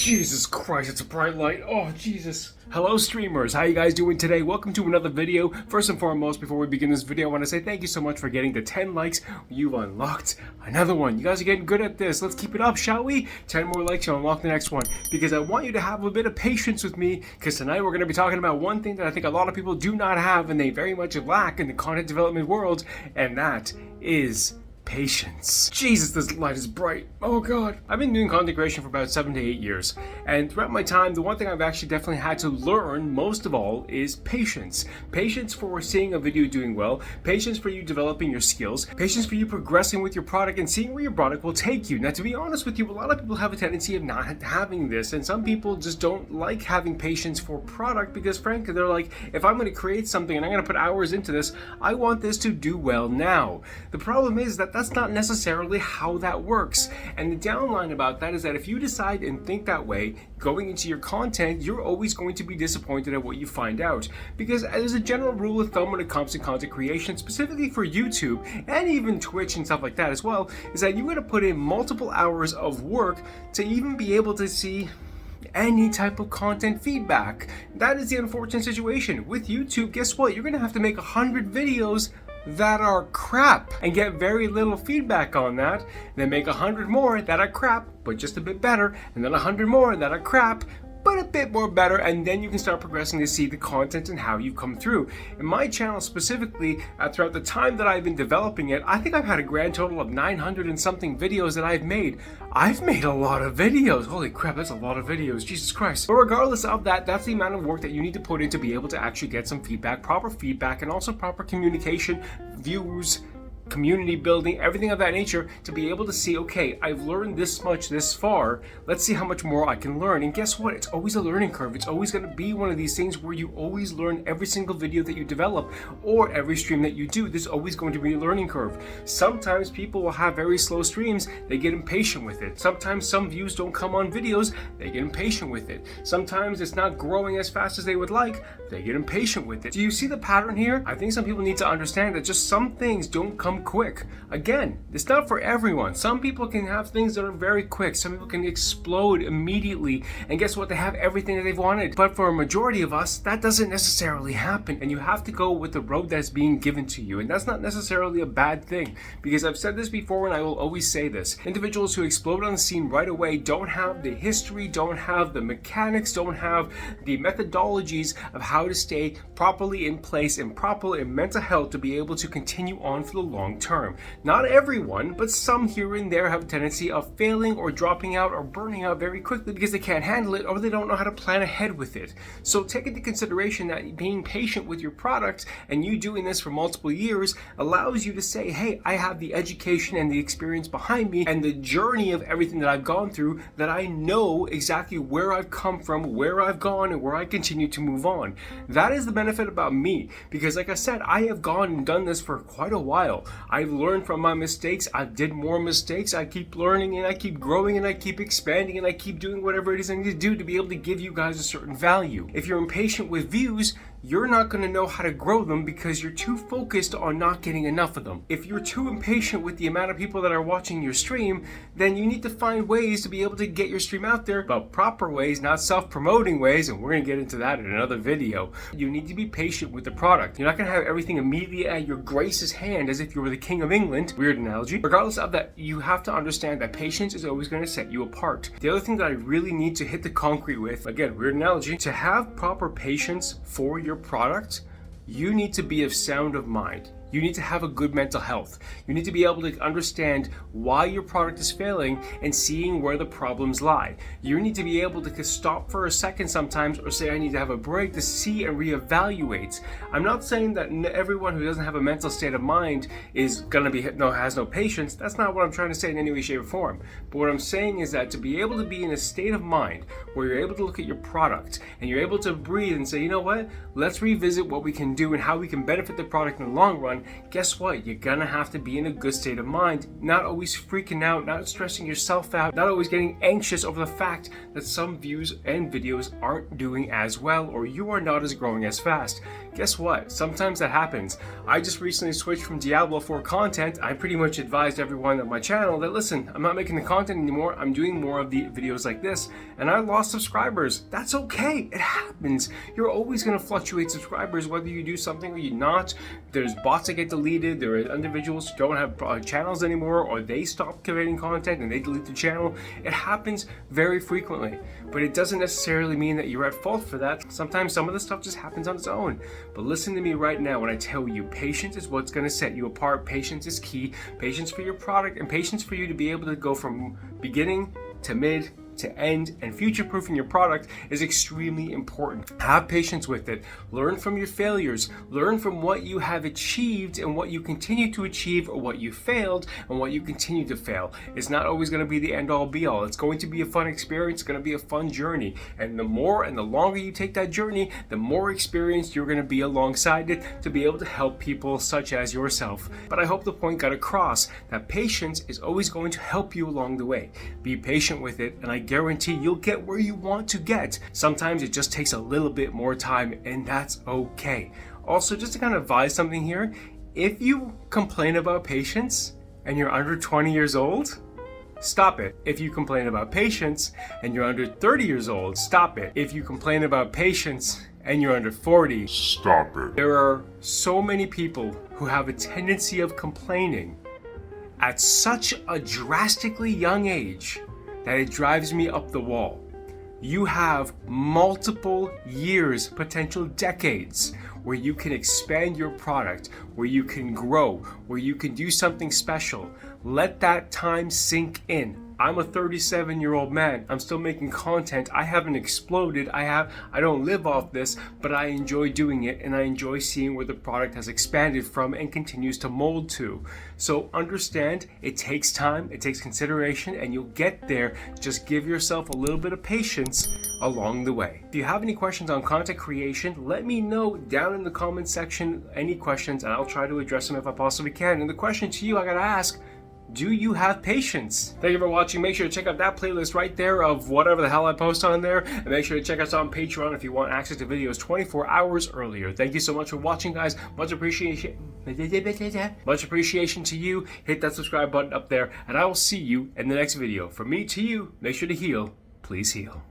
Jesus Christ, it's a bright light. Oh, Jesus. Hello, streamers. How you guys doing today? Welcome to another video. First and foremost, before we begin this video, I want to say thank you so much for getting the 10 likes. You've unlocked another one. You guys are getting good at this. Let's keep it up, shall we? 10 more likes, you'll unlock the next one. Because I want you to have a bit of patience with me, because tonight we're going to be talking about one thing that I think a lot of people do not have, and they very much lack in the content development world, and that is patience. Jesus, this light is bright. Oh God. I've been doing content creation for about 7 to 8 years, and throughout my time, the one thing I've actually definitely had to learn most of all is patience. Patience for seeing a video doing well, patience for you developing your skills, patience for you progressing with your product and seeing where your product will take you. Now, to be honest with you, a lot of people have a tendency of not having this, and some people just don't like having patience for product because frankly, they're like, if I'm going to create something and I'm going to put hours into this, I want this to do well now. The problem is that that's not necessarily how that works. And the downline about that is that if you decide and think that way, going into your content, you're always going to be disappointed at what you find out. Because as a general rule of thumb when it comes to content creation, specifically for YouTube and even Twitch and stuff like that as well, is that you're going to put in multiple hours of work to even be able to see any type of content feedback. That is the unfortunate situation. With YouTube, guess what? You're going to have to make 100 videos that are crap and get very little feedback on that, then make 100 more that are crap but just a bit better, and then 100 more that are crap but a bit more better, and then you can start progressing to see the content and how you come through. In my channel specifically, throughout the time that I've been developing it, I think I've had a grand total of 900 and something videos that I've made. I've made a lot of videos. Holy crap, that's a lot of videos. Jesus Christ. But regardless of that, that's the amount of work that you need to put in to be able to actually get some feedback, proper feedback, and also proper communication, views, community building, everything of that nature, to be able to see, okay, I've learned this much this far, let's see how much more I can learn. And guess what? It's always a learning curve. It's always going to be one of these things where you always learn every single video that you develop or every stream that you do. There's always going to be a learning curve. Sometimes people will have very slow streams, they get impatient with it. Sometimes some views don't come on videos, they get impatient with it. Sometimes it's not growing as fast as they would like, they get impatient with it. Do you see the pattern here? I think some people need to understand that just some things don't come quick. Again, it's not for everyone. Some people can have things that are very quick. Some people can explode immediately, and guess what? They have everything that they've wanted. But for a majority of us, that doesn't necessarily happen, and you have to go with the road that's being given to you, and that's not necessarily a bad thing, because I've said this before and I will always say this. Individuals who explode on the scene right away don't have the history, don't have the mechanics, don't have the methodologies of how to stay properly in place and properly in mental health to be able to continue on for the long term. Not everyone, but some here and there have a tendency of failing or dropping out or burning out very quickly because they can't handle it or they don't know how to plan ahead with it. So take into consideration that being patient with your product and you doing this for multiple years allows you to say, hey, I have the education and the experience behind me and the journey of everything that I've gone through, that I know exactly where I've come from, where I've gone, and where I continue to move on. That is the benefit about me, because like I said, I have gone and done this for quite a while. I've learned from my mistakes. I did more mistakes. I keep learning and I keep growing and I keep expanding and I keep doing whatever it is I need to do to be able to give you guys a certain value. If you're impatient with views, you're not going to know how to grow them because you're too focused on not getting enough of them. If you're too impatient with the amount of people that are watching your stream, then you need to find ways to be able to get your stream out there, but proper ways, not self-promoting ways, and we're going to get into that in another video. You need to be patient with the product. You're not going to have everything immediately at your grace's hand as if you were the King of England. Weird analogy. Regardless of that, you have to understand that patience is always going to set you apart. The other thing that I really need to hit the concrete with, again, weird analogy, to have proper patience for your product, you need to be of sound of mind. You need to have a good mental health. You need to be able to understand why your product is failing and seeing where the problems lie. You need to be able to stop for a second sometimes or say, I need to have a break to see and reevaluate. I'm not saying that everyone who doesn't have a mental state of mind is going to be, has no patience. That's not what I'm trying to say in any way, shape, or form. But what I'm saying is that to be able to be in a state of mind where you're able to look at your product and you're able to breathe and say, you know what, let's revisit what we can do and how we can benefit the product in the long run, on, guess what? You're gonna have to be in a good state of mind, not always freaking out, not stressing yourself out, not always getting anxious over the fact that some views and videos aren't doing as well or you are not as growing as fast. Guess what? Sometimes that happens. I just recently switched from Diablo 4 content. I pretty much advised everyone on my channel that, listen, I'm not making the content anymore. I'm doing more of the videos like this, and I lost subscribers. That's okay. It happens. You're always going to fluctuate subscribers whether you do something or you're not. There's bots that get deleted. There are individuals who don't have channels anymore, or they stop creating content and they delete the channel. It happens very frequently, but it doesn't necessarily mean that you're at fault for that. Sometimes some of the stuff just happens on its own. But listen to me right now when I tell you, patience is what's going to set you apart. Patience is key. Patience for your product and patience for you to be able to go from beginning to mid to end, and future-proofing your product is extremely important. Have patience with it. Learn from your failures. Learn from what you have achieved and what you continue to achieve, or what you failed and what you continue to fail. It's not always going to be the end-all be-all. It's going to be a fun experience. It's going to be a fun journey. And the more and the longer you take that journey, the more experienced you're going to be alongside it to be able to help people such as yourself. But I hope the point got across that patience is always going to help you along the way. Be patient with it, and I guarantee you'll get where you want to get. Sometimes it just takes a little bit more time, and that's okay. Also, just to kind of advise something here, if you complain about patience and you're under 20 years old, stop it. If you complain about patience and you're under 30 years old, stop it. If you complain about patience and you're under 40, stop it. There are so many people who have a tendency of complaining at such a drastically young age that it drives me up the wall. You have multiple years, potential decades, where you can expand your product, where you can grow, where you can do something special. Let that time sink in. I'm a 37-year-old man. I'm still making content. I haven't exploded. I don't live off this, but I enjoy doing it, and I enjoy seeing where the product has expanded from and continues to mold to. So understand, it takes time, it takes consideration, and you'll get there. Just give yourself a little bit of patience along the way. If you have any questions on content creation, let me know down in the comment section any questions, and I'll try to address them if I possibly can. And the question to you I gotta ask, do you have patience? Thank you for watching. Make sure to check out that playlist right there of whatever the hell I post on there. And make sure to check us out on Patreon if you want access to videos 24 hours earlier. Thank you so much for watching, guys. Much appreciation. Much appreciation to you. Hit that subscribe button up there, and I will see you in the next video. From me to you, make sure to heal, please heal.